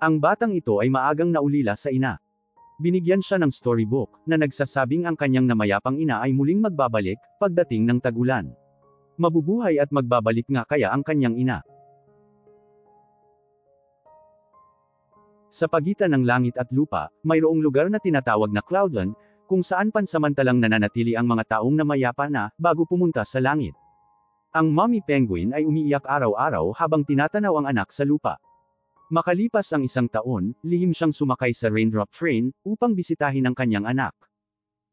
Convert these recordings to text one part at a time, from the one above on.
Ang batang ito ay maagang naulila sa ina. Binigyan siya ng storybook, na nagsasabing ang kanyang namayapang ina ay muling magbabalik, pagdating ng tag-ulan. Mabubuhay at magbabalik nga kaya ang kanyang ina. Sa pagitan ng langit at lupa, mayroong lugar na tinatawag na Cloudland, kung saan pansamantalang nananatili ang mga taong namayapa na, bago pumunta sa langit. Ang mommy penguin ay umiiyak araw-araw habang tinatanaw ang anak sa lupa. Makalipas ang 1 taon, lihim siyang sumakay sa raindrop train, upang bisitahin ang kanyang anak.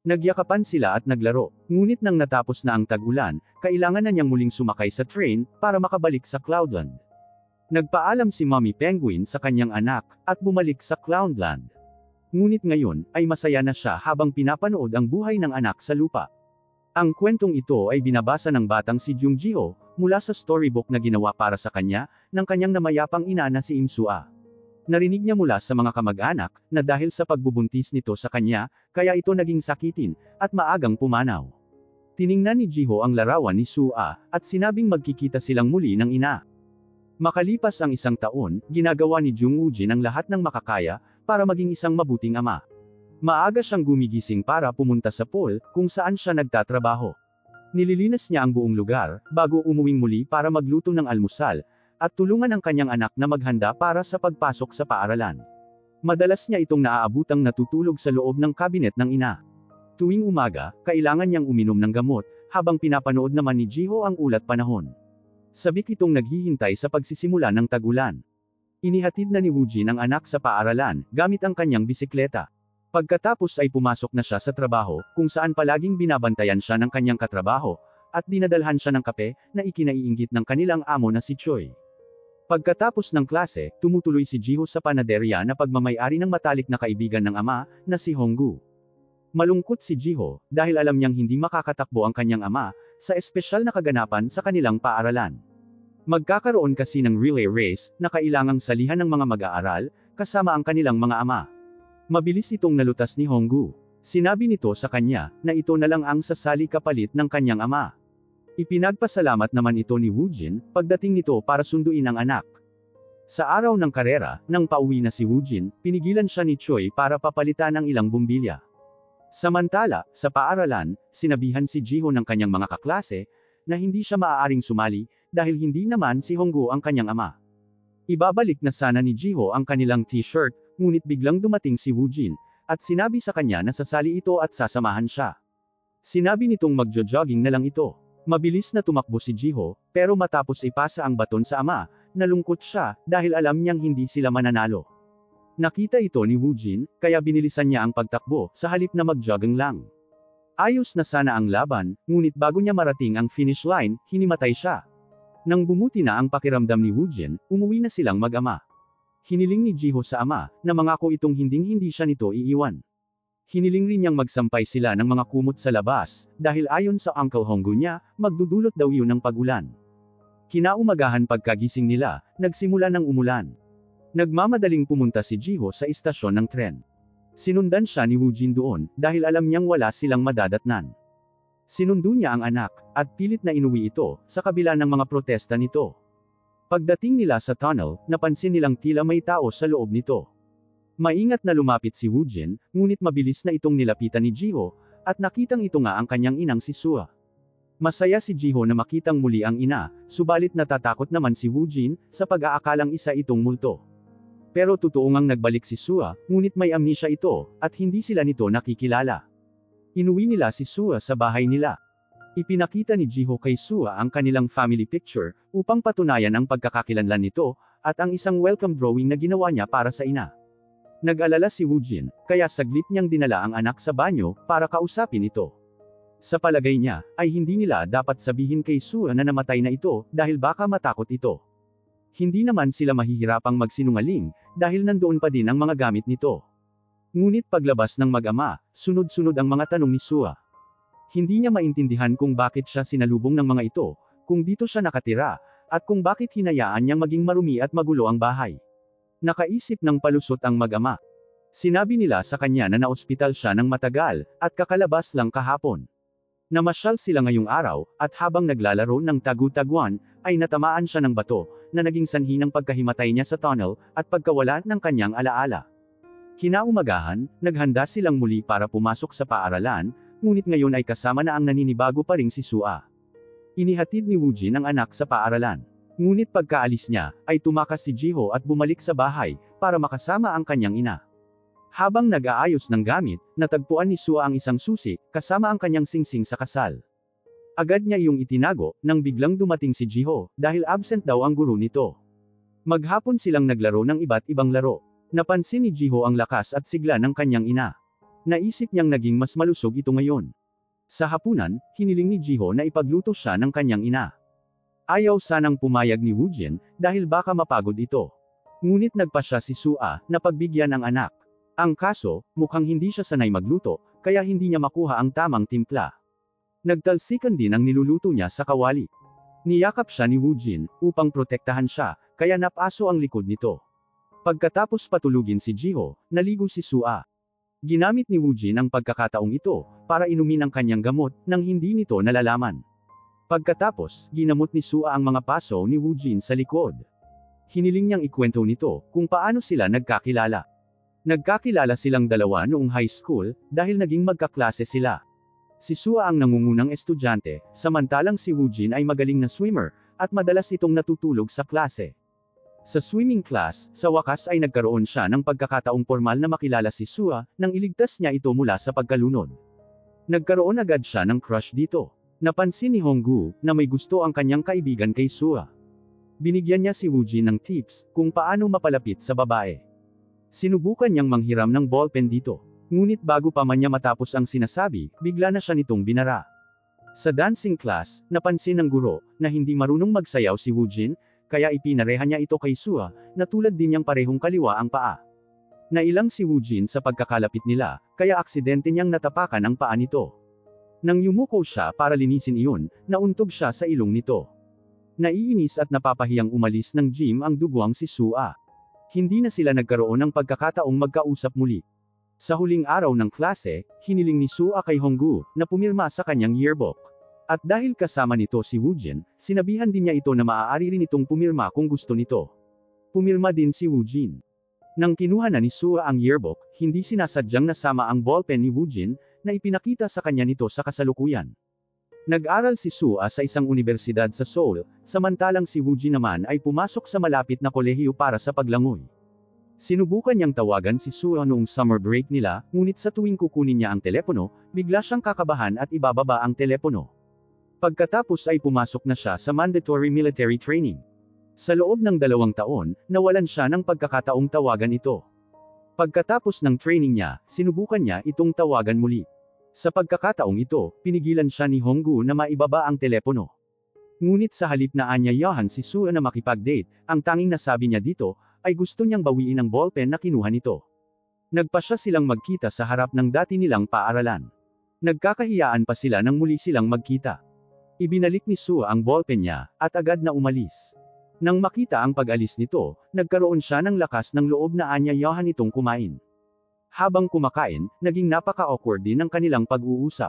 Nagyakapan sila at naglaro, ngunit nang natapos na ang tag-ulan, kailangan na niyang muling sumakay sa train, para makabalik sa Cloudland. Nagpaalam si Mommy Penguin sa kanyang anak, at bumalik sa Cloudland. Ngunit ngayon, ay masaya na siya habang pinapanood ang buhay ng anak sa lupa. Ang kwentong ito ay binabasa ng batang si Jungjihyo, mula sa storybook na ginawa para sa kanya, ng kanyang namayapang ina na si Im-sua. Narinig niya mula sa mga kamag-anak, na dahil sa pagbubuntis nito sa kanya, kaya ito naging sakitin, at maagang pumanaw. Tiningnan ni Jihyo ang larawan ni Sua, at sinabing magkikita silang muli ng ina. Makalipas ang 1 taon, ginagawa ni Jung Woo-jin ang lahat ng makakaya, para maging isang mabuting ama. Maaga siyang gumigising para pumunta sa pool, kung saan siya nagtatrabaho. Nililinis niya ang buong lugar, bago umuwing muli para magluto ng almusal, at tulungan ang kanyang anak na maghanda para sa pagpasok sa paaralan. Madalas niya itong naaabutang natutulog sa loob ng kabinet ng ina. Tuwing umaga, kailangan niyang uminom ng gamot, habang pinapanood naman ni Jihyo ang ulat panahon. Sabik itong naghihintay sa pagsisimula ng tag-ulan. Inihatid na ni Woojin ang anak sa paaralan, gamit ang kanyang bisikleta. Pagkatapos ay pumasok na siya sa trabaho, kung saan palaging binabantayan siya ng kanyang katrabaho, at dinadalhan siya ng kape, na ikinaiinggit ng kanilang amo na si Choi. Pagkatapos ng klase, tumutuloy si Jihyo sa panaderya na pagmamay-ari ng matalik na kaibigan ng ama, na si Honggu. Malungkot si Jihyo, dahil alam niyang hindi makakatakbo ang kanyang ama, sa espesyal na kaganapan sa kanilang paaralan. Magkakaroon kasi ng relay race, na kailangang salihan ng mga mag-aaral, kasama ang kanilang mga ama. Mabilis itong nalutas ni Honggu. Sinabi nito sa kanya, na ito na lang ang sasali kapalit ng kanyang ama. Ipinagpasalamat naman ito ni Woojin, pagdating nito para sunduin ang anak. Sa araw ng karera, nang pauwi na si Woojin, pinigilan siya ni Choi para papalitan ang ilang bumbilya. Samantala, sa paaralan, sinabihan si Jihyo ng kanyang mga kaklase, na hindi siya maaaring sumali, dahil hindi naman si Honggu ang kanyang ama. Ibabalik na sana ni Jihyo ang kanilang t-shirt, ngunit biglang dumating si Woojin, at sinabi sa kanya na sasali ito at sasamahan siya. Sinabi nitong magjo-jogging na lang ito. Mabilis na tumakbo si Jihyo, pero matapos ipasa ang baton sa ama, nalungkot siya, dahil alam niyang hindi sila mananalo. Nakita ito ni Woojin, kaya binilisan niya ang pagtakbo, sa halip na mag-jogging lang. Ayos na sana ang laban, ngunit bago niya marating ang finish line, hinimatay siya. Nang bumuti na ang pakiramdam ni Woojin, umuwi na silang mag-ama. Hiniling ni Jihyo sa ama, na mangako itong hindi siya nito iiwan. Hiniling rin niyang magsampay sila ng mga kumot sa labas, dahil ayon sa Uncle Honggu niya, magdudulot daw yun ng pagulan. Kinaumagahan pagkagising nila, nagsimula ng umulan. Nagmamadaling pumunta si Jihyo sa istasyon ng tren. Sinundan siya ni Woojin doon, dahil alam niyang wala silang madadatnan. Sinundo niya ang anak, at pilit na inuwi ito, sa kabila ng mga protesta nito. Pagdating nila sa tunnel, napansin nilang tila may tao sa loob nito. Maingat na lumapit si Woojin, ngunit mabilis na itong nilapitan ni Jihyo, at nakitang ito nga ang kanyang inang si Sua. Masaya si Jihyo na makitang muli ang ina, subalit natatakot naman si Woojin, sa pag-aakalang isa itong multo. Pero totoo ngang nagbalik si Sua, ngunit may amnesia ito, at hindi sila nito nakikilala. Inuwi nila si Sua sa bahay nila. Ipinakita ni Jihyo kay Sua ang kanilang family picture, upang patunayan ang pagkakakilanlan nito, at ang isang welcome drawing na ginawa niya para sa ina. Nag-alala si Woojin, kaya saglit niyang dinala ang anak sa banyo, para kausapin ito. Sa palagay niya, ay hindi nila dapat sabihin kay Sua na namatay na ito, dahil baka matakot ito. Hindi naman sila mahihirapang magsinungaling, dahil nandoon pa din ang mga gamit nito. Ngunit paglabas ng mag-ama, sunod-sunod ang mga tanong ni Sua. Hindi niya maintindihan kung bakit siya sinalubong ng mga ito, kung dito siya nakatira, at kung bakit hinayaan niyang maging marumi at magulo ang bahay. Nakaisip ng palusot ang mag-ama. Sinabi nila sa kanya na naospital siya ng matagal, at kakalabas lang kahapon. Namasyal sila ngayong araw, at habang naglalaro ng tagu-taguan, ay natamaan siya ng bato, na naging sanhi ng pagkahimatay niya sa tunnel, at pagkawala ng kanyang alaala. Kinaumagahan, naghanda silang muli para pumasok sa paaralan, ngunit ngayon ay kasama na ang naninibago pa ring si Sua. Inihatid ni Woojin ang anak sa paaralan. Ngunit pagkaalis niya, ay tumakas si Jiho at bumalik sa bahay, para makasama ang kanyang ina. Habang nag-aayos ng gamit, natagpuan ni Sua ang isang susi, kasama ang kanyang singsing sa kasal. Agad niya iyong itinago, nang biglang dumating si Jiho, dahil absent daw ang guro nito. Maghapon silang naglaro ng iba't ibang laro. Napansin ni Jiho ang lakas at sigla ng kanyang ina. Naisip niyang naging mas malusog ito ngayon. Sa hapunan, hiniling ni Jiho na ipagluto siya ng kanyang ina. Ayaw sanang pumayag ni Woojin, dahil baka mapagod ito. Ngunit nagpa siya si Sua, na pagbigyan ang anak. Ang kaso, mukhang hindi siya sanay magluto, kaya hindi niya makuha ang tamang timpla. Nagtalsikan din ang niluluto niya sa kawali. Niyakap siya ni Woojin, upang protektahan siya, kaya napaso ang likod nito. Pagkatapos patulugin si Jiho, naligo si Sua. Ginamit ni Woojin ang pagkakataong ito, para inumin ang kanyang gamot, nang hindi nito nalalaman. Pagkatapos, ginamot ni Sua ang mga paso ni Woojin sa likod. Hiniling niyang ikwento nito, kung paano sila nagkakilala. Nagkakilala silang dalawa noong high school, dahil naging magkaklase sila. Si Sua ang nangungunang estudyante, samantalang si Woojin ay magaling na swimmer, at madalas itong natutulog sa klase. Sa swimming class, sa wakas ay nagkaroon siya ng pagkakataong formal na makilala si Sua, nang iligtas niya ito mula sa pagkalunod. Nagkaroon agad siya ng crush dito. Napansin ni Honggu, na may gusto ang kanyang kaibigan kay Sua. Binigyan niya si Woojin ng tips, kung paano mapalapit sa babae. Sinubukan niyang manghiram ng ballpen dito. Ngunit bago pa man niya matapos ang sinasabi, bigla na siya nitong binara. Sa dancing class, napansin ng guro, na hindi marunong magsayaw si Woojin, kaya ipinareha niya ito kay Sua, na tulad din niyang parehong kaliwa ang paa. Nailang si Woojin sa pagkakalapit nila, kaya aksidente niyang natapakan ang paa nito. Nang yumuko siya para linisin iyon, nauntog siya sa ilong nito. Naiinis at napapahiyang umalis ng gym ang dugwang si Sua. Hindi na sila nagkaroon ng pagkakataong magkausap muli. Sa huling araw ng klase, hiniling ni Sua kay Honggu, na pumirma sa kanyang yearbook. At dahil kasama nito si Woojin, sinabihan din niya ito na maaari rin itong pumirma kung gusto nito. Pumirma din si Woojin. Nang kinuha na ni Sua ang yearbook, hindi sinasadyang nasama ang ballpen ni Woojin, na ipinakita sa kanya nito sa kasalukuyan. Nag-aral si Sua sa isang universidad sa Seoul, samantalang si Woojin naman ay pumasok sa malapit na kolehiyo para sa paglangoy. Sinubukan niyang tawagan si Sua noong summer break nila, ngunit sa tuwing kukunin niya ang telepono, bigla siyang kakabahan at ibababa ang telepono. Pagkatapos ay pumasok na siya sa mandatory military training. Sa loob ng 2 taon, nawalan siya ng pagkakataong tawagan ito. Pagkatapos ng training niya, sinubukan niya itong tawagan muli. Sa pagkakataong ito, pinigilan siya ni Honggu na maibaba ang telepono. Ngunit sa halip na aanyayahan si Sua na makipag-date, ang tanging nasabi niya dito, ay gusto niyang bawiin ang ballpen na kinuha nito. Nagpa siya silang magkita sa harap ng dati nilang paaralan. Nagkakahiyaan pa sila nang muli silang magkita. Ibinalik ni Sua ang ballpen niya, at agad na umalis. Nang makita ang pag-alis nito, nagkaroon siya ng lakas ng loob na aanyayahan itong kumain. Habang kumakain, naging napaka-awkward din ang kanilang pag-uusap.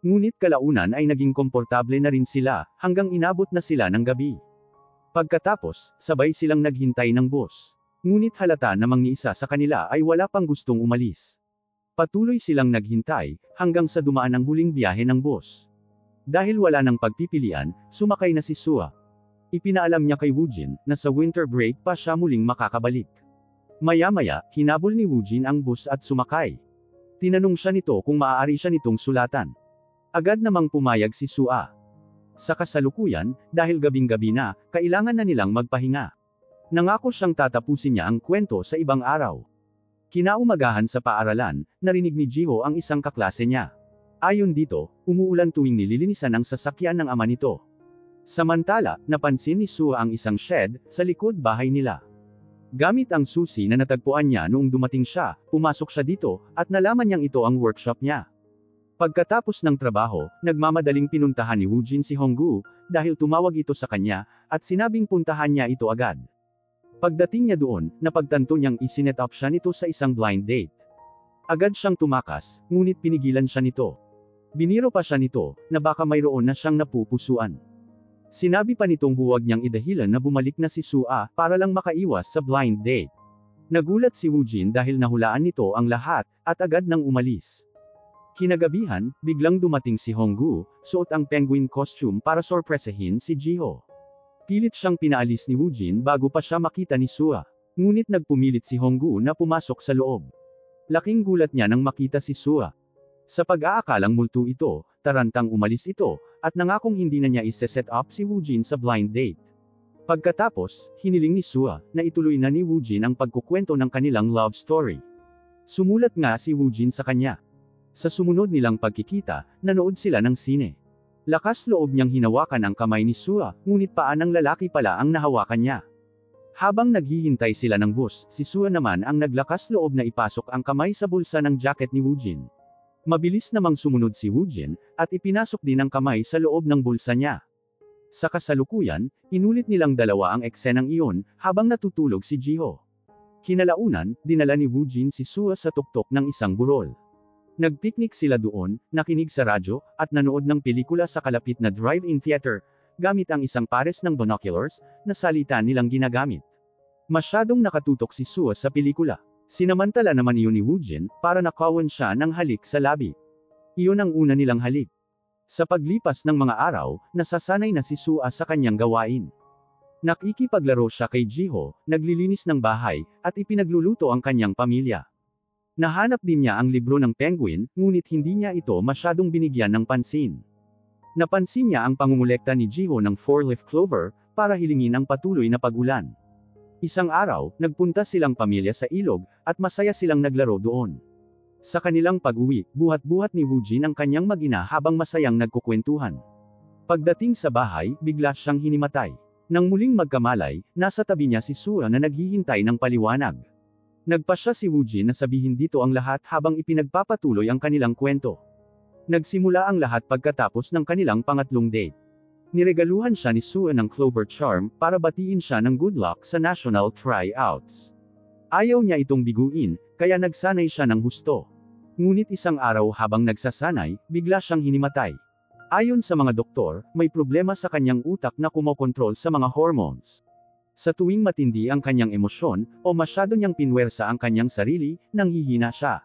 Ngunit kalaunan ay naging komportable na rin sila, hanggang inabot na sila ng gabi. Pagkatapos, sabay silang naghintay ng bus. Ngunit halata namang ni isa sa kanila ay wala pang gustong umalis. Patuloy silang naghintay, hanggang sa dumaan ang huling biyahe ng bus. Dahil wala nang pagpipilian, sumakay na si Sua. Ipinaalam niya kay Woojin, na sa winter break pa siya muling makakabalik. Maya-maya, hinabol ni Woojin ang bus at sumakay. Tinanong siya nito kung maaari siya nitong sulatan. Agad namang pumayag si Sua. Sa kasalukuyan, dahil gabing-gabi na, kailangan na nilang magpahinga. Nangako siyang tatapusin niya ang kwento sa ibang araw. Kinaumagahan sa paaralan, narinig ni Jiho ang isang kaklase niya. Ayon dito, umuulan tuwing nililinisan ang sasakyan ng ama nito. Samantala, napansin ni Sua ang isang shed, sa likod bahay nila. Gamit ang susi na natagpuan niya noong dumating siya, pumasok siya dito, at nalaman niyang ito ang workshop niya. Pagkatapos ng trabaho, nagmamadaling pinuntahan ni Woojin si Honggu, dahil tumawag ito sa kanya, at sinabing puntahan niya ito agad. Pagdating niya doon, napagtanto niyang isinet up siya nito sa isang blind date. Agad siyang tumakas, ngunit pinigilan siya nito. Biniro pa siya nito, na baka mayroon na siyang napupusuan. Sinabi pa nitong huwag niyang idahilan na bumalik na si Sua, para lang makaiwas sa blind date. Nagulat si Woojin dahil nahulaan nito ang lahat, at agad nang umalis. Kinagabihan, biglang dumating si Honggu, suot ang penguin costume para sorpresahin si Jiho. Pilit siyang pinaalis ni Woojin bago pa siya makita ni Sua. Ngunit nagpumilit si Honggu na pumasok sa loob. Laking gulat niya nang makita si Sua. Sa pag-aakalang multo ito, tarantang umalis ito, at nangakong hindi na niya ise-set up si Woojin sa blind date. Pagkatapos, hiniling ni Sua, na ituloy na ni Woojin ang pagkukwento ng kanilang love story. Sumulat nga si Woojin sa kanya. Sa sumunod nilang pagkikita, nanood sila ng sine. Lakas loob niyang hinawakan ang kamay ni Sua, ngunit paa ng lalaki pala ang nahawakan niya. Habang naghihintay sila ng bus, si Sua naman ang naglakas loob na ipasok ang kamay sa bulsa ng jacket ni Woojin. Mabilis namang sumunod si Woojin, at ipinasok din ang kamay sa loob ng bulsa niya. Sa kasalukuyan, inulit nilang dalawa ang eksenang iyon, habang natutulog si Jiho. Kinalaunan, dinala ni Woojin si Sua sa tuktok ng isang burol. Nagpiknik sila doon, nakinig sa radyo, at nanood ng pelikula sa kalapit na drive-in theater, gamit ang isang pares ng binoculars, na salita nilang ginagamit. Masyadong nakatutok si Sua sa pelikula. Sinamantala naman iyon ni Woojin, para nakawan siya ng halik sa labi. Iyon ang una nilang halik. Sa paglipas ng mga araw, nasasanay na si Sua sa kanyang gawain. Nakikipaglaro siya kay Jiho, naglilinis ng bahay, at ipinagluluto ang kanyang pamilya. Nahanap din niya ang libro ng penguin, ngunit hindi niya ito masyadong binigyan ng pansin. Napansin niya ang pangungulekta ni Jiho ng 4-leaf clover, para hilingin ang patuloy na pag-ulan. Isang araw, nagpunta silang pamilya sa ilog, at masaya silang naglaro doon. Sa kanilang pag-uwi, buhat-buhat ni Woojin ang kanyang mag-ina habang masayang nagkukwentuhan. Pagdating sa bahay, bigla siyang hinimatay. Nang muling magkamalay, nasa tabi niya si Sua na naghihintay ng paliwanag. Nagpasya si Woojin na sabihin dito ang lahat habang ipinagpapatuloy ang kanilang kwento. Nagsimula ang lahat pagkatapos ng kanilang pangatlong date. Niregaluhan siya ni Sua ng Clover Charm, para batiin siya ng good luck sa national tryouts. Ayaw niya itong biguin, kaya nagsanay siya ng husto. Ngunit isang araw habang nagsasanay, bigla siyang hinimatay. Ayon sa mga doktor, may problema sa kanyang utak na kumokontrol sa mga hormones. Sa tuwing matindi ang kanyang emosyon, o masyado niyang pinwersa ang kanyang sarili, nanghihina siya.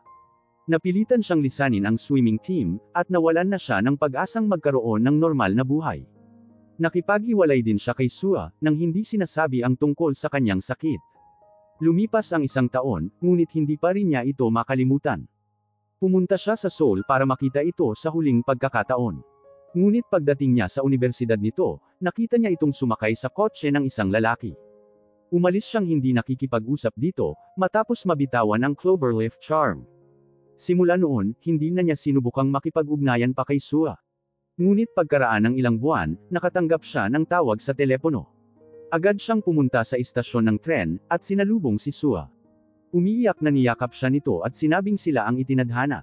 Napilitan siyang lisanin ang swimming team, at nawalan na siya ng pag-asang magkaroon ng normal na buhay. Nakipaghiwalay din siya kay Sua, nang hindi sinasabi ang tungkol sa kanyang sakit. Lumipas ang isang taon, ngunit hindi pa rin niya ito makalimutan. Pumunta siya sa Seoul para makita ito sa huling pagkakataon. Ngunit pagdating niya sa universidad nito, nakita niya itong sumakay sa kotse ng isang lalaki. Umalis siyang hindi nakikipag-usap dito, matapos mabitawan ang Cloverleaf Charm. Simula noon, hindi na niya sinubukang makipag-ugnayan pa kay Sua. Ngunit pagkaraan ng ilang buwan, nakatanggap siya ng tawag sa telepono. Agad siyang pumunta sa istasyon ng tren, at sinalubong si Sua. Umiiyak na niyakap siya nito at sinabing sila ang itinadhana.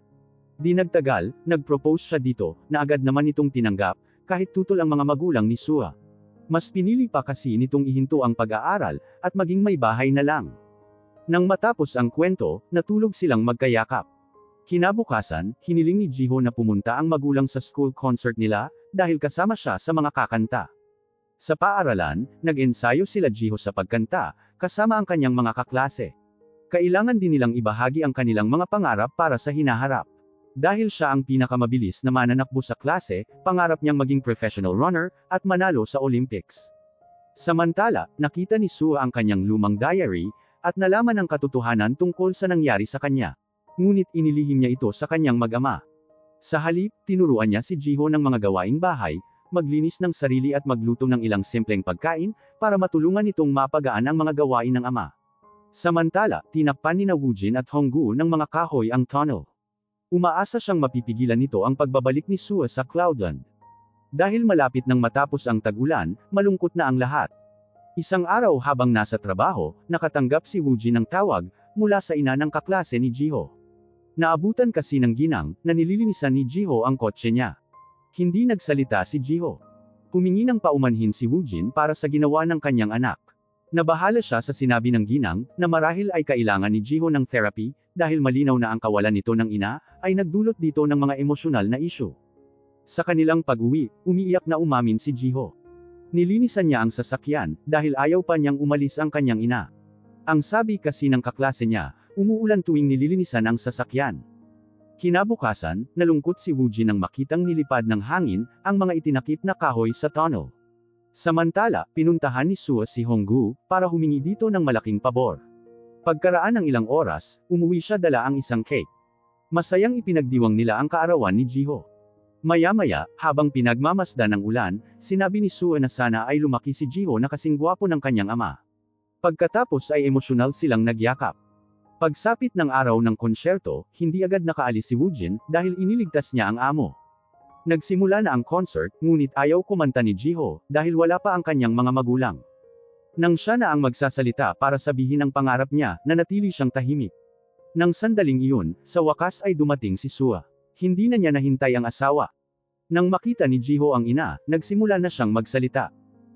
Di nagtagal, nag-propose siya dito, na agad naman itong tinanggap, kahit tutol ang mga magulang ni Sua. Mas pinili pa kasi nitong ihinto ang pag-aaral, at maging may bahay na lang. Nang matapos ang kwento, natulog silang magkayakap. Kinabukasan, hiniling ni Jiho na pumunta ang magulang sa school concert nila, dahil kasama siya sa mga kakanta. Sa paaralan, nag-ensayo sila Jiho sa pagkanta, kasama ang kanyang mga kaklase. Kailangan din nilang ibahagi ang kanilang mga pangarap para sa hinaharap. Dahil siya ang pinakamabilis na mananakbo sa klase, pangarap niyang maging professional runner, at manalo sa Olympics. Samantala, nakita ni Sua ang kanyang lumang diary, at nalaman ang katotohanan tungkol sa nangyari sa kanya. Ngunit inilihim niya ito sa kanyang mag-ama. Sa halip, tinuruan niya si Jiho ng mga gawaing bahay, maglinis ng sarili at magluto ng ilang simpleng pagkain, para matulungan itong mapagaan ang mga gawain ng ama. Samantala, tinakpan ni Woojin at Honggu ng mga kahoy ang tunnel. Umaasa siyang mapipigilan nito ang pagbabalik ni Sua sa Cloudland. Dahil malapit nang matapos ang tag-ulan, malungkot na ang lahat. Isang araw habang nasa trabaho, nakatanggap si Woojin ng tawag, mula sa ina ng kaklase ni Jiho. Naabutan kasi ng ginang, na nililinisan ni Jiho ang kotse niya. Hindi nagsalita si Jiho. Humingi ng paumanhin si Woojin para sa ginawa ng kanyang anak. Nabahala siya sa sinabi ng ginang, na marahil ay kailangan ni Jiho ng therapy, dahil malinaw na ang kawalan nito ng ina, ay nagdulot dito ng mga emosyonal na issue. Sa kanilang pag-uwi, umiiyak na umamin si Jiho. Nilinisan niya ang sasakyan, dahil ayaw pa niyang umalis ang kanyang ina. Ang sabi kasi ng kaklase niya, umuulan tuwing nililinisan ang sasakyan. Kinabukasan, nalungkot si Woojin nang makitang nilipad ng hangin, ang mga itinakip na kahoy sa tunnel. Samantala, pinuntahan ni Sua si Honggu, para humingi dito ng malaking pabor. Pagkaraan ng ilang oras, umuwi siya dala ang isang cake. Masayang ipinagdiwang nila ang kaarawan ni Jiho. Maya-maya, habang pinagmamasdan ng ulan, sinabi ni Sua na sana ay lumaki si Jiho na kasing gwapo ng kanyang ama. Pagkatapos ay emosyonal silang nagyakap. Pagsapit ng araw ng konsyerto, hindi agad nakaalis si Woojin, dahil iniligtas niya ang amo. Nagsimula na ang concert, ngunit ayaw kumanta ni Jiho, dahil wala pa ang kanyang mga magulang. Nang siya na ang magsasalita para sabihin ang pangarap niya, nanatili siyang tahimik. Nang sandaling iyon, sa wakas ay dumating si Sua. Hindi na niya nahintay ang asawa. Nang makita ni Jiho ang ina, nagsimula na siyang magsalita.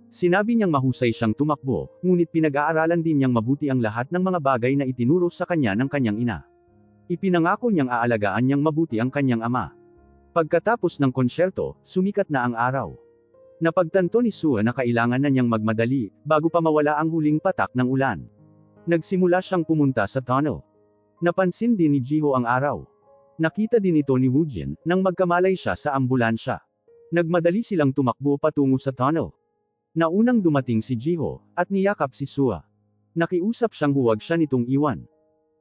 Sinabi niyang mahusay siyang tumakbo, ngunit pinag-aaralan din niyang mabuti ang lahat ng mga bagay na itinuro sa kanya ng kanyang ina. Ipinangako niyang aalagaan niyang mabuti ang kanyang ama. Pagkatapos ng konsyerto, sumikat na ang araw. Napagtanto ni Sua na kailangan na niyang magmadali, bago pa mawala ang huling patak ng ulan. Nagsimula siyang pumunta sa tunnel. Napansin din ni Jiho ang araw. Nakita din ito ni Woojin, nang magkamalay siya sa ambulansya. Nagmadali silang tumakbo patungo sa tunnel. Naunang dumating si Jiho, at niyakap si Sua. Nakiusap siyang huwag siya nitong iwan.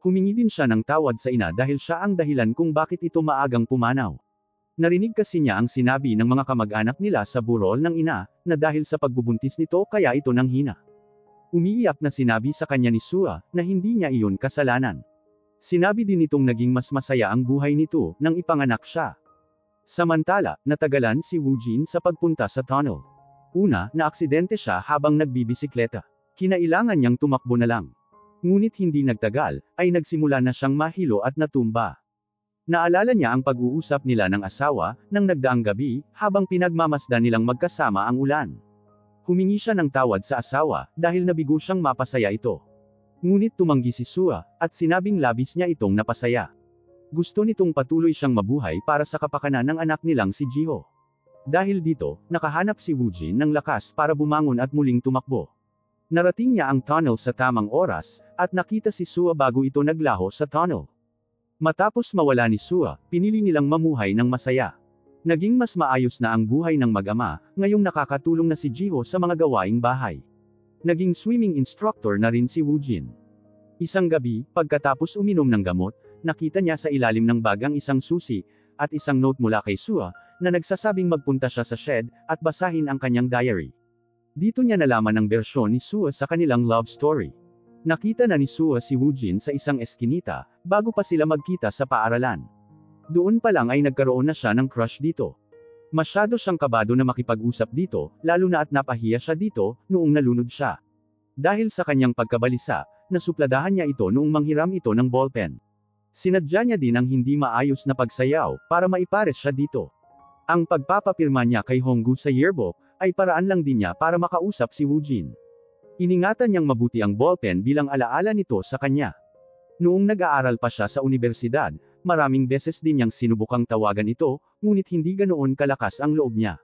Humingi din siya ng tawad sa ina dahil siya ang dahilan kung bakit ito maagang pumanaw. Narinig kasi niya ang sinabi ng mga kamag-anak nila sa burol ng ina, na dahil sa pagbubuntis nito kaya ito nanghina. Umiiyak na sinabi sa kanya ni Sua, na hindi niya iyon kasalanan. Sinabi din nitong naging mas masaya ang buhay nito, nang ipanganak siya. Samantala, natagalan si Woojin sa pagpunta sa tunnel. Una, naaksidente siya habang nagbibisikleta. Kinailangan niyang tumakbo na lang. Ngunit hindi nagtagal, ay nagsimula na siyang mahilo at natumba. Naalala niya ang pag-uusap nila ng asawa, nang nagdaang gabi, habang pinagmamasdan nilang magkasama ang ulan. Humingi siya ng tawad sa asawa, dahil nabigo siyang mapasaya ito. Ngunit tumanggi si Sua, at sinabing labis niya itong napasaya. Gusto nitong patuloy siyang mabuhay para sa kapakanan ng anak nilang si Jiho. Dahil dito, nakahanap si Woojin ng lakas para bumangon at muling tumakbo. Narating niya ang tunnel sa tamang oras, at nakita si Sua bago ito naglaho sa tunnel. Matapos mawala ni Sua, pinili nilang mamuhay ng masaya. Naging mas maayos na ang buhay ng mag-ama, ngayong nakakatulong na si Jiho sa mga gawaing bahay. Naging swimming instructor na rin si Woojin. Isang gabi, pagkatapos uminom ng gamot, nakita niya sa ilalim ng bag ang isang susi, at isang note mula kay Sua, na nagsasabing magpunta siya sa shed, at basahin ang kanyang diary. Dito niya nalaman ang bersyon ni Sua sa kanilang love story. Nakita na ni Sua si Woojin sa isang eskinita, bago pa sila magkita sa paaralan. Doon pa lang ay nagkaroon na siya ng crush dito. Masyado siyang kabado na makipag-usap dito, lalo na at napahiya siya dito, noong nalunod siya. Dahil sa kanyang pagkabalisa, nasupladahan niya ito noong manghiram ito ng ballpen. Sinadya niya din ang hindi maayos na pagsayaw, para maipares siya dito. Ang pagpapapirma niya kay Honggu sa yearbook, ay paraan lang din niya para makausap si Woojin. Iningatan niyang mabuti ang ballpen bilang alaala nito sa kanya. Noong nag-aaral pa siya sa universidad, maraming beses din niyang sinubukang tawagan ito, ngunit hindi ganoon kalakas ang loob niya.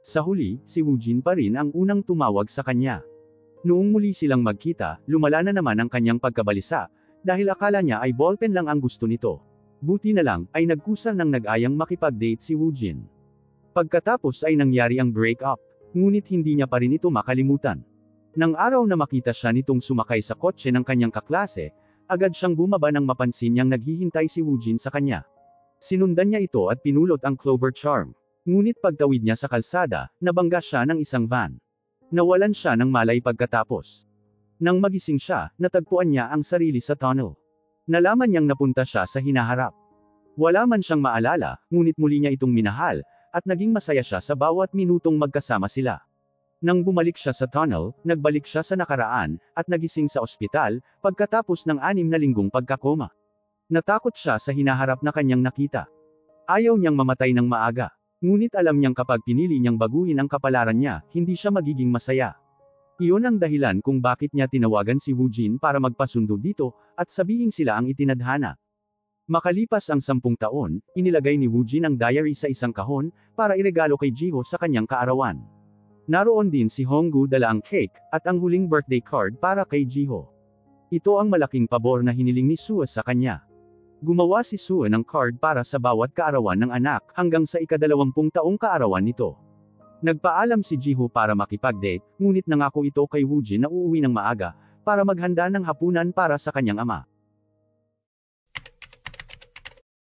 Sa huli, si Woojin pa rin ang unang tumawag sa kanya. Noong muli silang magkita, lumala na naman ang kanyang pagkabalisa, dahil akala niya ay ballpen lang ang gusto nito. Buti na lang, ay nagkusa nang nag-ayang makipag-date si Woojin. Pagkatapos ay nangyari ang break-up, ngunit hindi niya pa rin ito makalimutan. Nang araw na makita siya nitong sumakay sa kotse ng kanyang kaklase, agad siyang bumaba nang mapansin niyang naghihintay si Woojin sa kanya. Sinundan niya ito at pinulot ang Clover Charm. Ngunit pagtawid niya sa kalsada, nabangga siya ng isang van. Nawalan siya ng malay pagkatapos. Nang magising siya, natagpuan niya ang sarili sa tunnel. Nalaman niyang napunta siya sa hinaharap. Wala man siyang maalala, ngunit muli niya itong minahal, at naging masaya siya sa bawat minutong magkasama sila. Nang bumalik siya sa tunnel, nagbalik siya sa nakaraan, at nagising sa ospital, pagkatapos ng 6 na linggong pagkakoma. Natakot siya sa hinaharap na kanyang nakita. Ayaw niyang mamatay ng maaga. Ngunit alam niyang kapag pinili niyang baguhin ang kapalaran niya, hindi siya magiging masaya. Iyon ang dahilan kung bakit niya tinawagan si Woojin para magpasundo dito, at sabihing sila ang itinadhana. Makalipas ang 10 taon, inilagay ni Woojin ang diary sa isang kahon, para iregalo kay Jiho sa kanyang kaarawan. Naroon din si Honggu dala ang cake, at ang huling birthday card para kay Jiho. Ito ang malaking pabor na hiniling ni Sue sa kanya. Gumawa si Sue ng card para sa bawat kaarawan ng anak, hanggang sa ika-20 taong kaarawan nito. Nagpaalam si Jiho para makipag-date, ngunit nangako ito kay Woojin na uuwi ng maaga, para maghanda ng hapunan para sa kanyang ama.